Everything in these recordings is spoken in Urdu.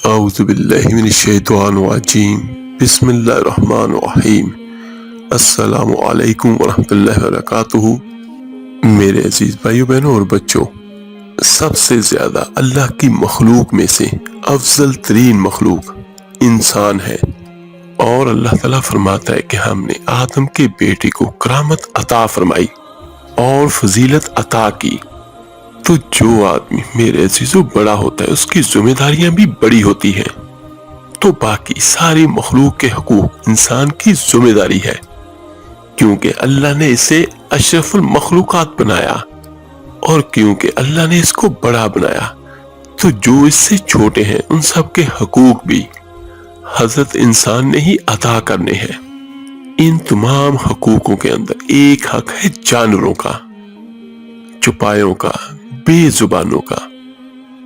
اعوذ باللہ من الشیطان الرجیم بسم اللہ الرحمن الرحیم السلام علیکم ورحمۃ اللہ وبرکاتہ۔ میرے عزیز بھائیو بہنوں اور بچوں، سب سے زیادہ اللہ کی مخلوق میں سے افضل ترین مخلوق انسان ہے، اور اللہ تعالیٰ فرماتا ہے کہ ہم نے آدم کے بیٹے کو کرامت عطا فرمائی اور فضیلت عطا کی۔ تو جو آدمی میرے عزیزو بڑا ہوتا ہے اس کی ذمہ داریاں بھی بڑی ہوتی ہیں، تو باقی ساری مخلوق کے حقوق انسان کی ذمہ داری ہے، کیونکہ اللہ نے اسے اشرف المخلوقات بنایا، اور کیونکہ اللہ نے اس کو بڑا بنایا تو جو اس سے چھوٹے ہیں ان سب کے حقوق بھی حضرت انسان نے ہی ادا کرنے ہیں۔ ان تمام حقوقوں کے اندر ایک حق ہے جانوروں کا، چوپایوں کا، بے زبانوں کا۔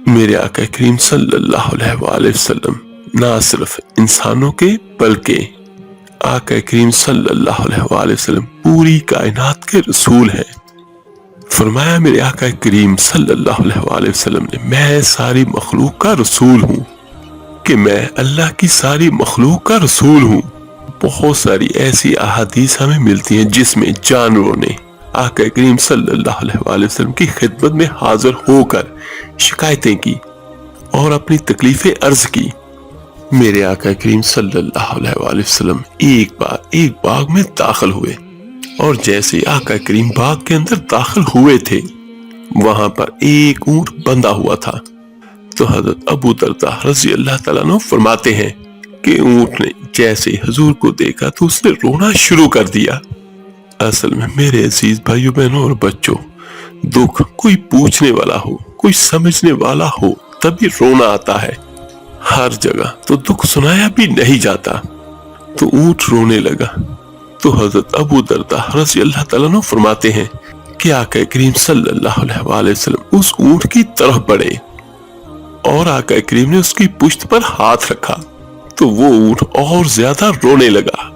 میرے آقا کریم صلی اللہ علیہ وآلہ وسلم نہ صرف انسانوں کے بلکہ آقا کریم صلی اللہ علیہ وآلہ وسلم پوری کائنات کے رسول ہیں۔ فرمایا میرے آقا کریم صلی اللہ علیہ وآلہ وسلم نے، میں ساری مخلوق کا رسول ہوں، کہ میں اللہ کی ساری مخلوق کا رسول ہوں۔ بہت ساری ایسی احادیث ہمیں ملتی ہیں جس میں جانوروں نے آقا کریم صلی اللہ علیہ وآلہ وسلم کی خدمت میں حاضر ہو کر شکایتیں کی اور اپنی تکلیفیں عرض کی۔ میرے آقا کریم صلی اللہ علیہ وآلہ وسلم ایک باغ میں داخل ہوئے، اور جیسے آقا کریم باغ کے اندر داخل ہوئے تھے وہاں پر ایک اونٹ بندھا ہوا تھا۔ تو حضرت ابو درداء رضی اللہ تعالیٰ عنہ فرماتے ہیں کہ اونٹ نے جیسے حضور کو دیکھا تو اس نے رونا شروع کر دیا۔ اصل میں میرے عزیز بھائیو بہنوں اور بچوں، دکھ کوئی پوچھنے والا ہو، کوئی سمجھنے والا ہو تبھی رونا آتا ہے، ہر جگہ تو دکھ سنایا بھی نہیں جاتا۔ تو اونٹ رونے لگا تو حضرت ابو درداء رضی اللہ تعالیٰ عنہ فرماتے ہیں کہ آقا کریم صلی اللہ علیہ وآلہ وسلم اس اونٹ کی طرف بڑھے، اور آقا کریم نے اس کی پشت پر ہاتھ رکھا تو وہ اونٹ اور زیادہ رونے لگا۔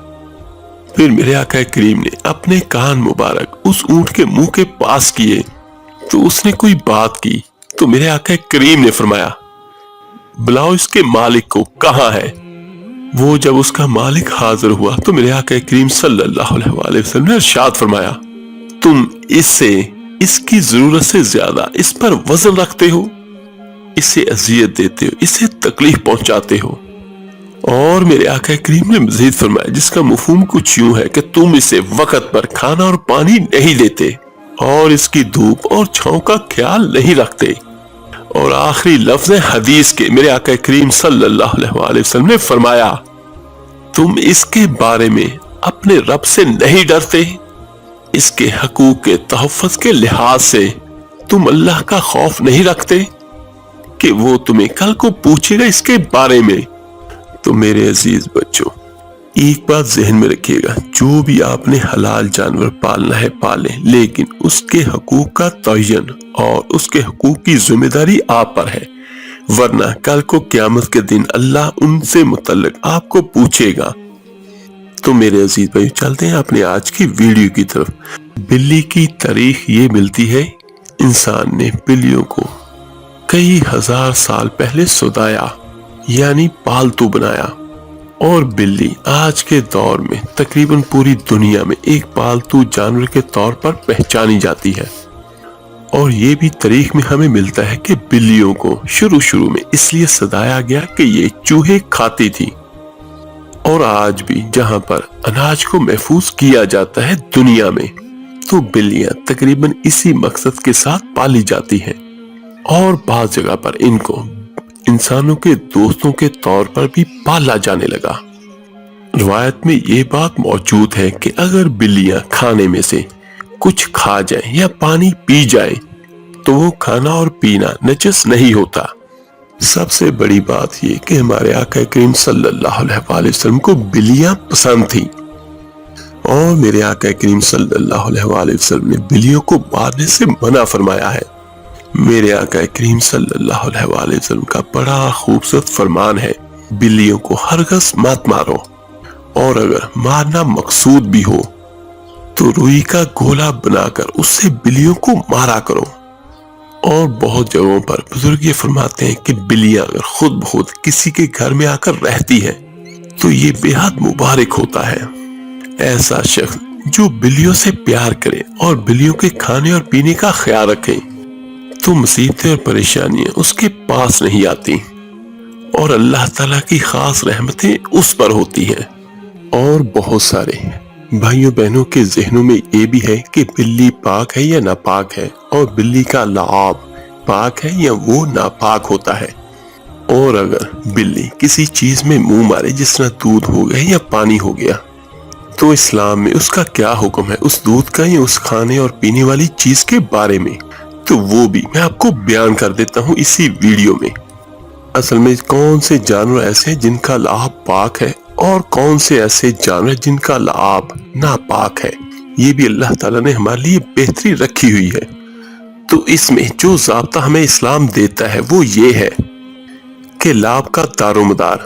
پھر میرے آقا کریم نے اپنے کان مبارک اس اونٹ کے منہ کے پاس کیے تو اس نے کوئی بات کی، تو میرے آقا کریم نے فرمایا، بلاؤ اس کے مالک کو، کہاں ہے؟ وہ جب اس کا مالک حاضر ہوا تو میرے آقا کریم صلی اللہ علیہ وآلہ وسلم نے ارشاد فرمایا، تم اس کی ضرورت سے زیادہ اس پر وزن رکھتے ہو، اسے اذیت دیتے ہو، اسے تکلیف پہنچاتے ہو۔ اور میرے آقا کریم نے مزید فرمایا، جس کا مفہوم کچھ یوں ہے کہ تم اسے وقت پر کھانا اور پانی نہیں دیتے، اور اس کی دھوپ اور چھاؤں کا خیال نہیں رکھتے۔ اور آخری لفظ حدیث کے میرے آقا کریم صلی اللہ علیہ وآلہ وسلم نے فرمایا، تم اس کے بارے میں اپنے رب سے نہیں ڈرتے، اس کے حقوق کے تحفظ کے لحاظ سے تم اللہ کا خوف نہیں رکھتے کہ وہ تمہیں کل کو پوچھے گا اس کے بارے میں۔ تو میرے عزیز بچوں، ایک بات ذہن میں رکھیے گا، جو بھی آپ نے حلال جانور پالنا ہے پالیں، لیکن اس کے حقوق کا تعین اور اس کے حقوق کی ذمہ داری آپ پر ہے، ورنہ کل کو قیامت کے دن اللہ ان سے متعلق آپ کو پوچھے گا۔ تو میرے عزیز بھائی، چلتے ہیں اپنے آج کی ویڈیو کی طرف۔ بلی کی تاریخ یہ ملتی ہے، انسان نے بلیوں کو کئی ہزار سال پہلے سودایا، یعنی پالتو بنایا، اور بلی آج کے دور میں تقریباً پوری دنیا میں ایک پالتو جانور کے طور پر پہچانی جاتی ہے۔ اور یہ بھی تاریخ میں ہمیں ملتا ہے کہ بلیوں کو شروع میں اس لیے سدایا گیا کہ یہ چوہے کھاتی تھی، اور آج بھی جہاں پر اناج کو محفوظ کیا جاتا ہے دنیا میں، تو بلیاں تقریباً اسی مقصد کے ساتھ پالی جاتی ہیں، اور بعض جگہ پر ان کو انسانوں کے دوستوں کے طور پر بھی پالا جانے لگا۔ روایت میں یہ بات موجود ہے کہ اگر بلیاں کھانے میں سے کچھ کھا جائیں یا پانی پی جائیں تو وہ کھانا اور پینا نجس نہیں ہوتا۔ سب سے بڑی بات یہ کہ ہمارے آقا کریم صلی اللہ علیہ وآلہ وسلم کو بلیاں پسند تھیں، اور میرے آقا کریم صلی اللہ علیہ وآلہ وسلم نے بلیوں کو مارنے سے منع فرمایا ہے۔ میرے آقا کریم صلی اللہ علیہ وآلہ وسلم کا بڑا خوبصورت فرمان ہے، بلیوں کو ہرگز مت مارو، اور اگر مارنا مقصود بھی ہو تو روئی کا گولا بنا کر اس سے بلیوں کو مارا کرو۔ اور بہت جگہوں پر بزرگ یہ فرماتے ہیں کہ بلیاں اگر خود بخود کسی کے گھر میں آ کر رہتی ہیں تو یہ بے حد مبارک ہوتا ہے۔ ایسا شخص جو بلیوں سے پیار کرے اور بلیوں کے کھانے اور پینے کا خیال رکھے تو مصیبتیں اور پریشانیاں اس کے پاس نہیں آتی اور اللہ تعالیٰ کی خاص رحمتیں اس پر ہوتی ہیں۔ اور بہت سارے بھائیوں بہنوں کے ذہنوں میں یہ بھی ہے کہ بلی پاک ہے یا ناپاک ہے، اور بلی کا لعاب پاک ہے یا وہ ناپاک ہوتا ہے۔ اور اگر بلی کسی چیز میں منہ مارے جس طرح دودھ ہو گیا یا پانی ہو گیا تو اسلام میں اس کا کیا حکم ہے، اس دودھ کا یا اس کھانے اور پینے والی چیز کے بارے میں، تو وہ بھی میں آپ کو بیان کر دیتا ہوں اسی ویڈیو میں۔ اصل میں کون سے جانور ایسے ہیں جن کا لعاب پاک ہے اور کون سے ایسے جانور جن کا لعاب ناپاک ہے، یہ بھی اللہ تعالیٰ نے ہمارے لیے بہتری رکھی ہوئی ہے۔ تو اس میں جو ضابطہ ہمیں اسلام دیتا ہے وہ یہ ہے کہ لعاب کا دار و مدار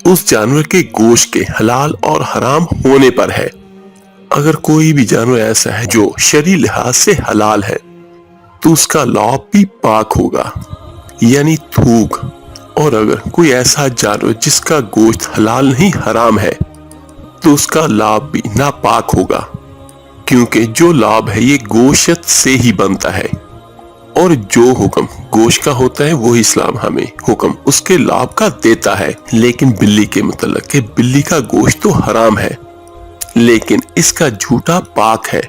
اس جانور کے گوشت کے حلال اور حرام ہونے پر ہے۔ اگر کوئی بھی جانور ایسا ہے جو شرعی لحاظ سے حلال ہے تو اس کا لعاب بھی پاک ہوگا، یعنی تھوک۔ اور اگر کوئی ایسا جانور جس کا گوشت حلال نہیں حرام ہے تو اس کا لعاب بھی ناپاک ہوگا، کیونکہ جو لعاب ہے یہ گوشت سے ہی بنتا ہے، اور جو حکم گوشت کا ہوتا ہے وہی اسلام ہمیں حکم اس کے لعاب کا دیتا ہے۔ لیکن بلی کے متعلق کہ بلی کا گوشت تو حرام ہے لیکن اس کا جھوٹا پاک ہے،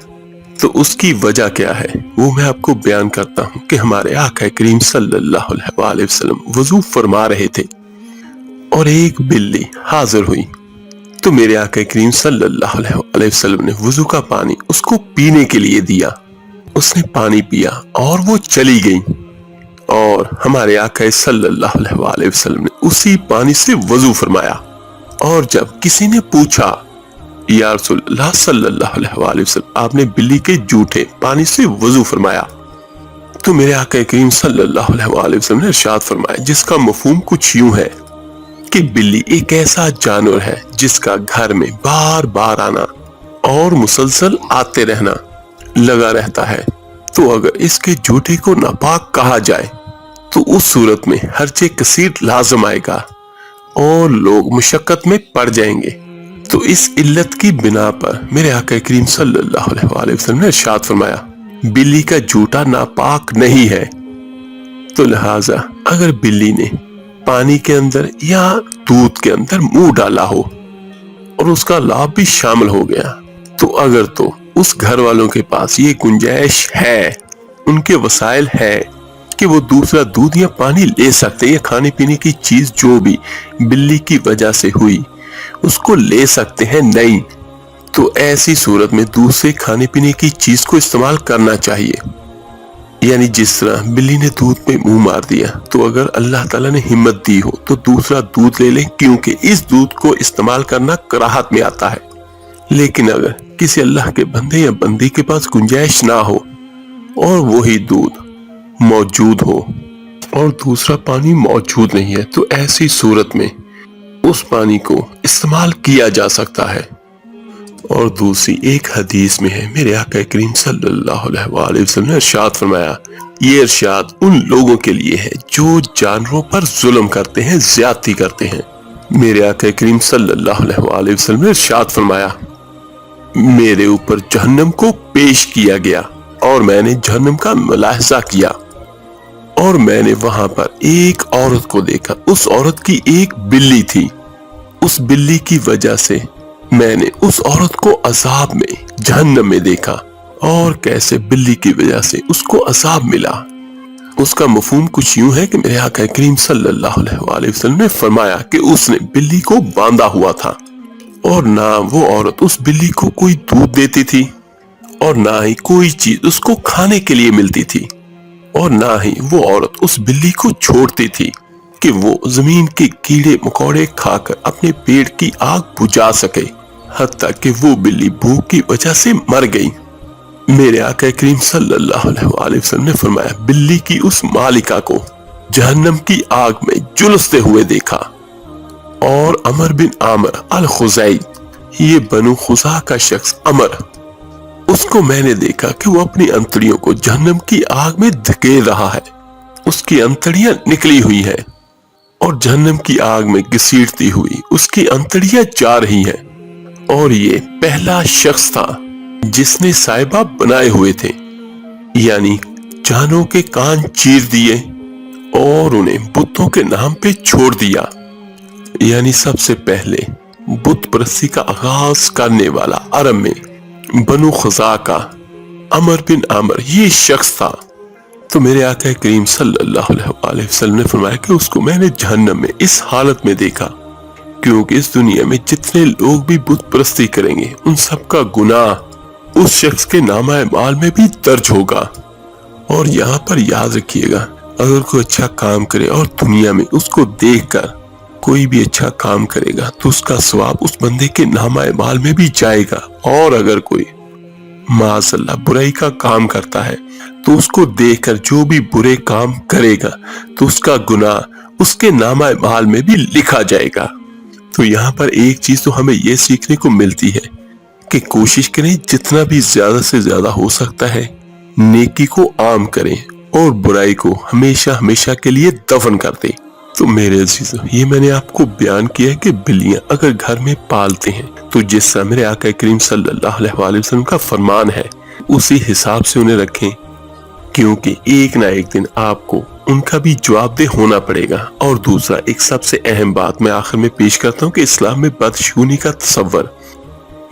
تو اس کی وجہ کیا ہے وہ میں آپ کو بیان کرتا ہوں کہ ہمارے آقا کریم صلی اللہ علیہ وسلم وضو فرما رہے تھے اور ایک بلی حاضر ہوئی، تو میرے آقا کریم صلی اللہ علیہ وسلم نے وضو کا پانی اس کو پینے کے لیے دیا۔ اس نے پانی پیا اور وہ چلی گئی، اور ہمارے آقا صلی اللہ علیہ وسلم نے اسی پانی سے وضو فرمایا۔ اور جب کسی نے پوچھا یا رسول اللہ صلی اللہ علیہ وسلم آپ نے بلی کے جھوٹے پانی سے وضو فرمایا، تو میرے آقا کریم صلی اللہ علیہ وسلم نے ارشاد فرمایا جس کا مفہوم کچھ یوں ہے کہ بلی ایک ایسا جانور ہے جس کا گھر میں بار بار آنا اور مسلسل آتے رہنا لگا رہتا ہے، تو اگر اس کے جھوٹے کو ناپاک کہا جائے تو اس صورت میں حرج کثیر لازم آئے گا اور لوگ مشقت میں پڑ جائیں گے۔ تو اس علت کی بنا پر میرے آقا کریم صلی اللہ علیہ وسلم نے ارشاد فرمایا بلی کا جھوٹا ناپاک نہیں ہے۔ تو لہٰذا اگر بلی نے پانی کے اندر یا دودھ کے اندر منہ ڈالا ہو اور اس کا لعاب بھی شامل ہو گیا، تو اگر تو اس گھر والوں کے پاس یہ گنجائش ہے، ان کے وسائل ہے کہ وہ دوسرا دودھ یا پانی لے سکتے یا کھانے پینے کی چیز جو بھی بلی کی وجہ سے ہوئی اس کو لے سکتے ہیں، نہیں تو ایسی صورت میں دوسرے کھانے پینے کی چیز کو استعمال کرنا چاہیے۔ یعنی جس طرح بلی نے دودھ پہ منہ مار دیا، تو اگر اللہ تعالیٰ نے ہمت دی ہو تو دوسرا دودھ لے لیں، کیونکہ اس دودھ کو استعمال کرنا کراہت میں آتا ہے۔ لیکن اگر کسی اللہ کے بندے یا بندی کے پاس گنجائش نہ ہو اور وہی دودھ موجود ہو اور دوسرا پانی موجود نہیں ہے، تو ایسی صورت میں اس پانی کو استعمال کیا جا سکتا ہے۔ اور دوسری ایک حدیث میں ہے میرے آقا کریم صلی اللہ علیہ وسلم نے ارشاد فرمایا، یہ ارشاد ان لوگوں کے لیے ہے جو جانوروں پر ظلم کرتے ہیں، زیادتی کرتے ہیں۔ میرے آقا کریم صلی اللہ علیہ وسلم نے ارشاد فرمایا میرے اوپر جہنم کو پیش کیا گیا اور میں نے جہنم کا ملاحظہ کیا، اور میں نے وہاں پر ایک عورت کو دیکھا، اس عورت کی ایک بلی تھی، اس بلی کی وجہ سے میں نے اس عورت کو عذاب میں جہنم میں دیکھا، اور کیسے بلی کی وجہ سے اس کو عذاب ملا۔ اس کا مفہوم کچھ یوں ہے کہ میرے آقا کریم صلی اللہ علیہ وسلم نے فرمایا کہ اس نے بلی کو باندھا ہوا تھا، اور نہ وہ عورت اس بلی کو کوئی دودھ دیتی تھی اور نہ ہی کوئی چیز اس کو کھانے کے لیے ملتی تھی، اور نہ ہی وہ عورت اس بلی کو چھوڑتی تھی کہ وہ زمین کے کیڑے مکوڑے کھا کر اپنے پیٹ کی آگ بجھا سکے، حتیٰ کہ وہ بلی بھوک کی وجہ سے مر گئی۔ میرے آقا کریم صلی اللہ علیہ وسلم نے فرمایا بلی کی اس مالکہ کو جہنم کی آگ میں جلستے ہوئے دیکھا۔ اور عمر بن عامر الخزاعی، یہ بنو خزاعہ کا شخص عمر، اس اس کو میں نے دیکھا کہ وہ اپنی انتڑیوں کو جہنم کی آگ میں دھکیل رہا ہے، اس کی انتڑیاں نکلی ہوئی ہیں اور جہنم کی آگ میں گھسیٹتی ہوئی اس کی انتڑیاں جا رہی ہیں، اور یہ پہلا شخص تھا جس نے صاحبہ بنائے ہوئے تھے، یعنی جانوں کے کان چیر دیے اور انہیں بتوں کے نام پہ چھوڑ دیا۔ یعنی سب سے پہلے بت پرستی کا آغاز کرنے والا عرب میں بنو خزاعہ کا عمر بن عامر یہ شخص تھا۔ تو میرے آقا کریم صلی اللہ علیہ وسلم نے فرمایا کہ اس کو میں نے جہنم میں اس حالت میں دیکھا، کیونکہ اس دنیا میں جتنے لوگ بھی بت پرستی کریں گے ان سب کا گناہ اس شخص کے نامہ اعمال میں بھی درج ہوگا۔ اور یہاں پر یاد رکھیے گا، اگر کوئی اچھا کام کرے اور دنیا میں اس کو دیکھ کر کوئی بھی اچھا کام کرے گا تو اس کا ثواب اس بندے کے نامہ اعمال میں بھی جائے گا، اور اگر کوئی معاذ اللہ برائی کا کام کرتا ہے تو اس کو دیکھ کر جو بھی برے کام کرے گا تو اس کا گناہ اس کے نامہ اعمال میں بھی لکھا جائے گا۔ تو یہاں پر ایک چیز تو ہمیں یہ سیکھنے کو ملتی ہے کہ کوشش کریں جتنا بھی زیادہ سے زیادہ ہو سکتا ہے نیکی کو عام کریں اور برائی کو ہمیشہ ہمیشہ کے لیے دفن کر دیں۔ تو میرے عزیزو، یہ میں نے آپ کو بیان کیا ہے کہ بلیاں اگر گھر میں پالتے ہیں تو جس طرح میرے آقا کریم صلی اللہ علیہ وسلم کا فرمان ہے اسی حساب سے انہیں رکھیں، کیونکہ ایک نہ ایک دن آپ کو ان کا بھی جواب دہ ہونا پڑے گا۔ اور دوسرا ایک سب سے اہم بات میں آخر میں پیش کرتا ہوں کہ اسلام میں بدشگونی کا تصور،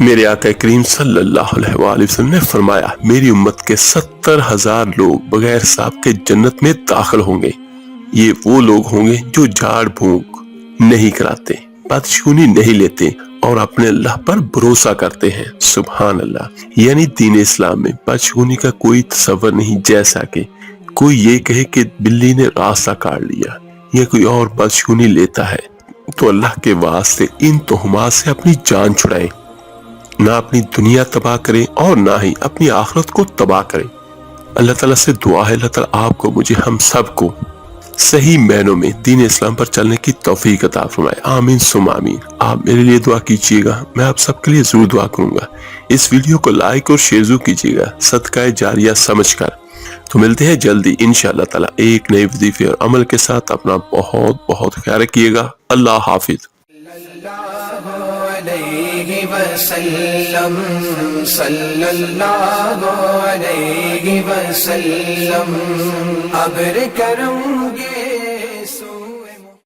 میرے آقا کریم صلی اللہ علیہ وسلم نے فرمایا میری امت کے 70,000 لوگ بغیر حساب کے جنت میں داخل ہوں گے۔ یہ وہ لوگ ہوں گے جو جھاڑ پھونک نہیں کراتے، بدشگونی نہیں لیتے اور اپنے اللہ پر بھروسہ کرتے ہیں۔ سبحان اللہ، یعنی دین اسلام میں بدشگونی کا کوئی تصور نہیں، جیسا کہ کوئی یہ کہے کہ بلی نے راستہ کاٹ لیا یا کوئی اور بدشگونی لیتا ہے تو اللہ کے واسطے ان تہمات سے اپنی جان چھڑائے، نہ اپنی دنیا تباہ کرے اور نہ ہی اپنی آخرت کو تباہ کرے۔ اللہ تعالیٰ سے دعا ہے اللہ تعالیٰ آپ کو، مجھے، ہم سب کو صحیح معنوں میں دین اسلام پر چلنے کی توفیق عطا فرمائے، آمین ثم آمین۔ آپ میرے لیے دعا کیجیے گا، میں آپ سب کے لیے ضرور دعا کروں گا۔ اس ویڈیو کو لائک اور شیئر ضرور کیجیے گا صدقہ جاریہ سمجھ کر۔ تو ملتے ہیں جلدی انشاءاللہ تعالیٰ ایک نئے وظیفے اور عمل کے ساتھ۔ اپنا بہت بہت خیال رکھیے گا۔ اللہ حافظ۔ صلی اللہ علیہ وسلم ابر کرم